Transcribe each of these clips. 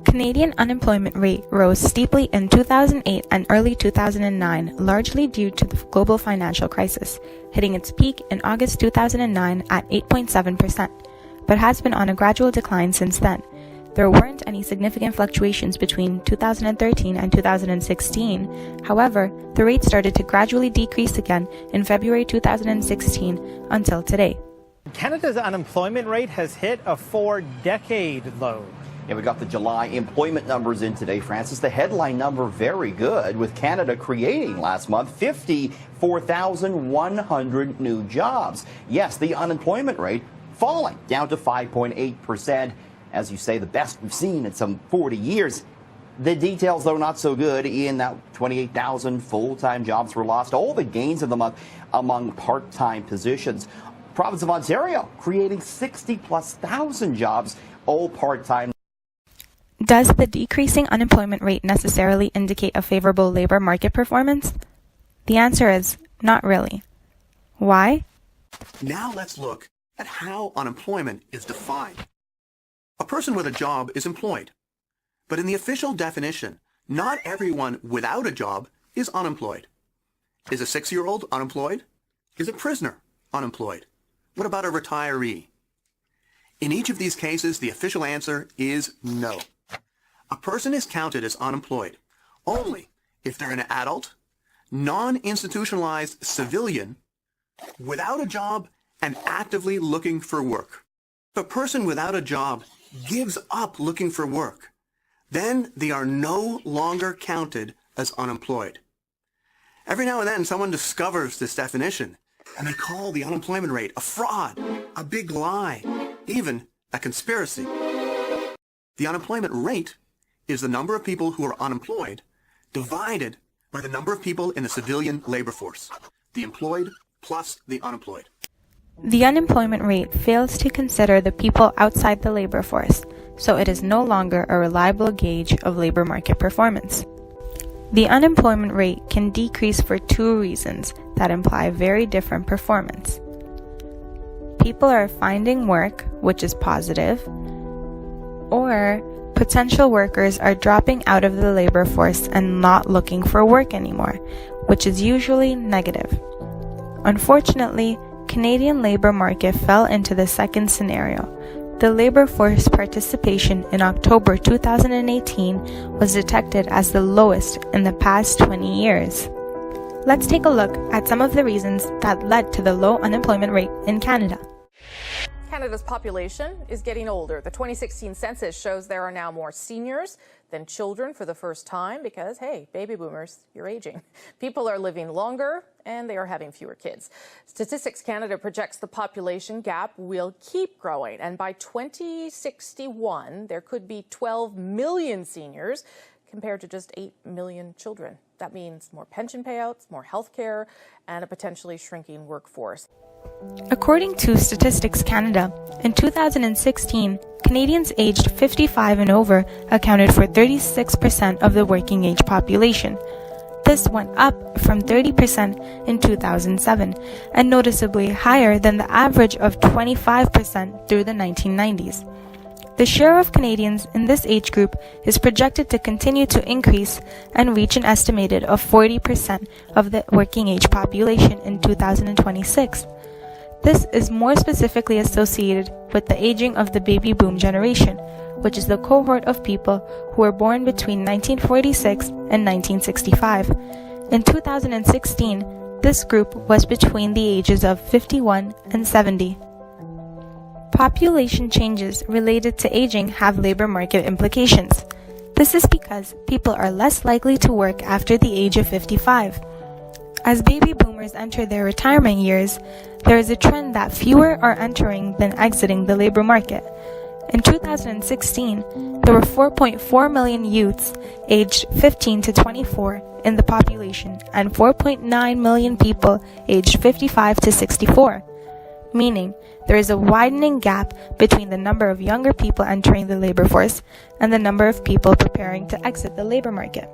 Canadian unemployment rate rose steeply in 2008 and early 2009, largely due to the global financial crisis, hitting its peak in August 2009 at 8.7%, but has been on a gradual decline since then. There weren't any significant fluctuations between 2013 and 2016. However, the rate started to gradually decrease again in February 2016 until today. Canada's unemployment rate has hit a 4-decade low. Yeah, we got the July employment numbers in today, Francis. The headline number very good, with Canada creating last month 54,100 new jobs. Yes, the unemployment rate falling down to 5.8%. As you say, the best we've seen in some 40 years. The details, though, not so good. In that 28,000 full-time jobs were lost. All the gains of the month among part-time positions. Province of Ontario creating 60+ thousand jobs, all part-time. Does the decreasing unemployment rate necessarily indicate a favorable labor market performance? The answer is not really. Why? Now let's look at how unemployment is defined. A person with a job is employed, but in the official definition, not everyone without a job is unemployed. Is a 6-year-old unemployed? Is a prisoner unemployed? What about a retiree? In each of these cases, the official answer is no. A person is counted as unemployed only if they're an adult, non-institutionalized civilian, without a job and actively looking for work. If a person without a job gives up looking for work, then they are no longer counted as unemployed. Every now and then someone discovers this definition and they call the unemployment rate a fraud, a big lie, even a conspiracy. The unemployment rate is the number of people who are unemployed divided by the number of people in the civilian labor force, the employed plus the unemployed. The unemployment rate fails to consider the people outside the labor force, so it is no longer a reliable gauge of labor market performance. The unemployment rate can decrease for two reasons that imply very different performance. People are finding work, which is positive, or potential workers are dropping out of the labor force and not looking for work anymore, which is usually negative. Unfortunately, Canadian labor market fell into the second scenario. The labor force participation in October 2018 was detected as the lowest in the past 20 years. Let's take a look at some of the reasons that led to the low unemployment rate in Canada. Canada's population is getting older. The 2016 census shows there are now more seniors than children for the first time because, hey, baby boomers, you're aging. People are living longer and they are having fewer kids. Statistics Canada projects the population gap will keep growing, and by 2061, there could be 12 million seniors compared to just 8 million children. That means more pension payouts, more health care, and a potentially shrinking workforce. According to Statistics Canada, in 2016, Canadians aged 55 and over accounted for 36% of the working age population. This went up from 30% in 2007 and noticeably higher than the average of 25% through the 1990s. The share of Canadians in this age group is projected to continue to increase and reach an estimated of 40% of the working age population in 2026. This is more specifically associated with the aging of the baby boom generation, which is the cohort of people who were born between 1946 and 1965. In 2016, this group was between the ages of 51 and 70. Population changes related to aging have labor market implications. This is because people are less likely to work after the age of 55. As baby boomers enter their retirement years, there is a trend that fewer are entering than exiting the labor market. In 2016, there were 4.4 million youths aged 15 to 24 in the population and 4.9 million people aged 55 to 64, meaning there is a widening gap between the number of younger people entering the labor force and the number of people preparing to exit the labor market.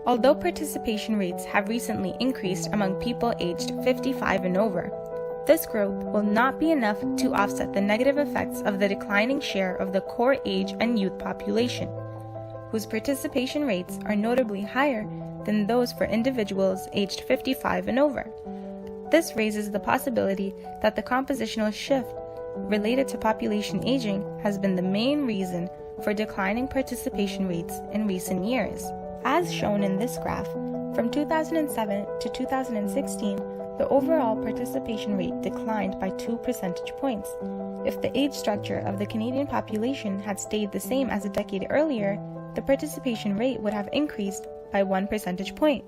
Although participation rates have recently increased among people aged 55 and over, This growth will not be enough to offset the negative effects of the declining share of the core age and youth population, whose participation rates are notably higher than those for individuals aged 55 and over. This raises the possibility that the compositional shift related to population aging has been the main reason for declining participation rates in recent years. As shown in this graph, from 2007 to 2016, the overall participation rate declined by 2 percentage points. If the age structure of the Canadian population had stayed the same as a decade earlier, the participation rate would have increased by 1 percentage point.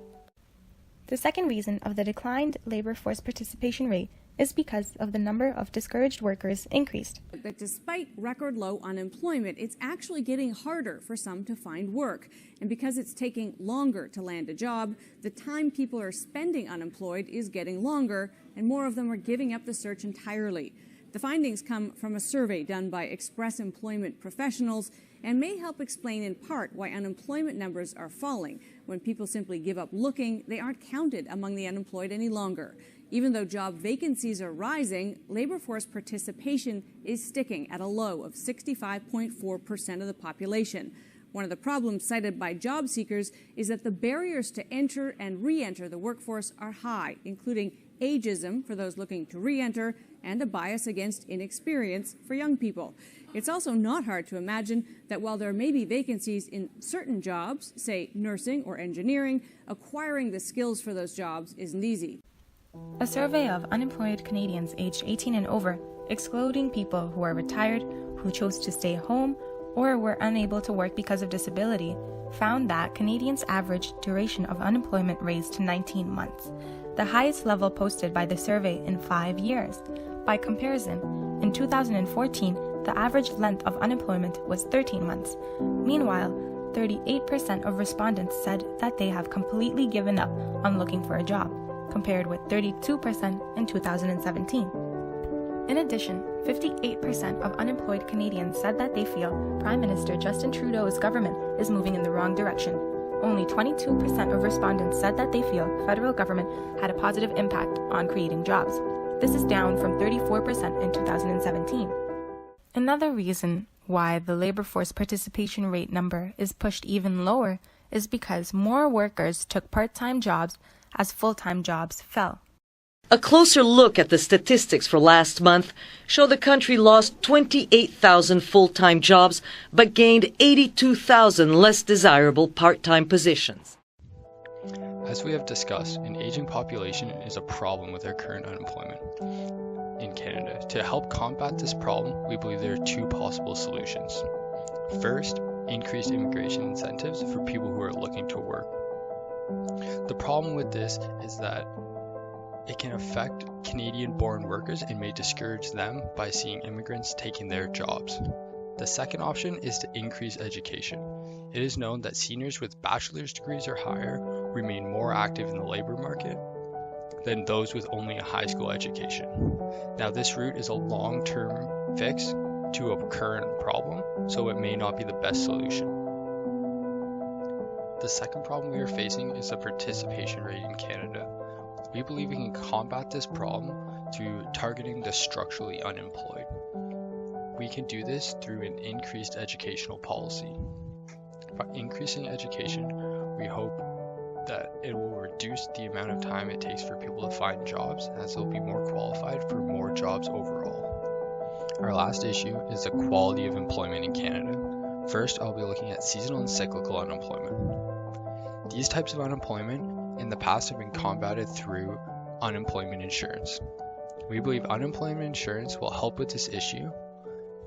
The second reason of the declined labor force participation rate is because of the number of discouraged workers increased. But despite record low unemployment, it's actually getting harder for some to find work. And because it's taking longer to land a job, the time people are spending unemployed is getting longer, and more of them are giving up the search entirely. The findings come from a survey done by Express Employment professionals and may help explain in part why unemployment numbers are falling. When people simply give up looking, they aren't counted among the unemployed any longer. Even though job vacancies are rising, labor force participation is sticking at a low of 65.4% of the population. One of the problems cited by job seekers is that the barriers to enter and re-enter the workforce are high, including ageism for those looking to re-enter and a bias against inexperience for young people. It's also not hard to imagine that while there may be vacancies in certain jobs, say nursing or engineering, acquiring the skills for those jobs isn't easy. A survey of unemployed Canadians aged 18 and over, excluding people who are retired, who chose to stay home, or were unable to work because of disability, found that Canadians' average duration of unemployment raised to 19 months, the highest level posted by the survey in 5 years. By comparison, in 2014, the average length of unemployment was 13 months. Meanwhile, 38% of respondents said that they have completely given up on looking for a job, compared with 32% in 2017. In addition, 58% of unemployed Canadians said that they feel Prime Minister Justin Trudeau's government is moving in the wrong direction. Only 22% of respondents said that they feel federal government had a positive impact on creating jobs. This is down from 34% in 2017. Another reason why the labor force participation rate number is pushed even lower is because more workers took part-time jobs as full-time jobs fell. A closer look at the statistics for last month show the country lost 28,000 full-time jobs but gained 82,000 less desirable part-time positions. As we have discussed, an aging population is a problem with our current unemployment in Canada. To help combat this problem, we believe there are two possible solutions. First, increased immigration incentives for people who are looking to work. The problem with this is that it can affect Canadian-born workers and may discourage them by seeing immigrants taking their jobs. The second option is to increase education. It is known that seniors with bachelor's degrees or higher remain more active in the labor market than those with only a high school education. Now, this route is a long-term fix to a current problem, so it may not be the best solution. The second problem we are facing is the participation rate in Canada. We believe we can combat this problem through targeting the structurally unemployed. We can do this through an increased educational policy. By increasing education, we hope that it will reduce the amount of time it takes for people to find jobs, as they'll be more qualified for more jobs overall. Our last issue is the quality of employment in Canada. First, I'll be looking at seasonal and cyclical unemployment. These types of unemployment in the past have been combated through unemployment insurance. We believe unemployment insurance will help with this issue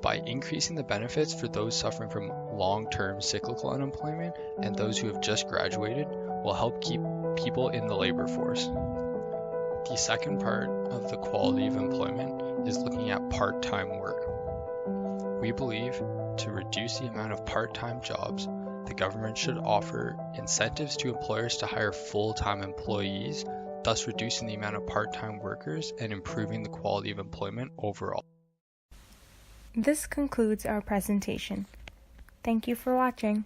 by increasing the benefits for those suffering from long-term cyclical unemployment, and those who have just graduated will help keep people in the labor force. The second part of the quality of employment is looking at part-time work. We believe to reduce the amount of part-time jobs, the government should offer incentives to employers to hire full-time employees, thus reducing the amount of part-time workers and improving the quality of employment overall. This concludes our presentation. Thank you for watching.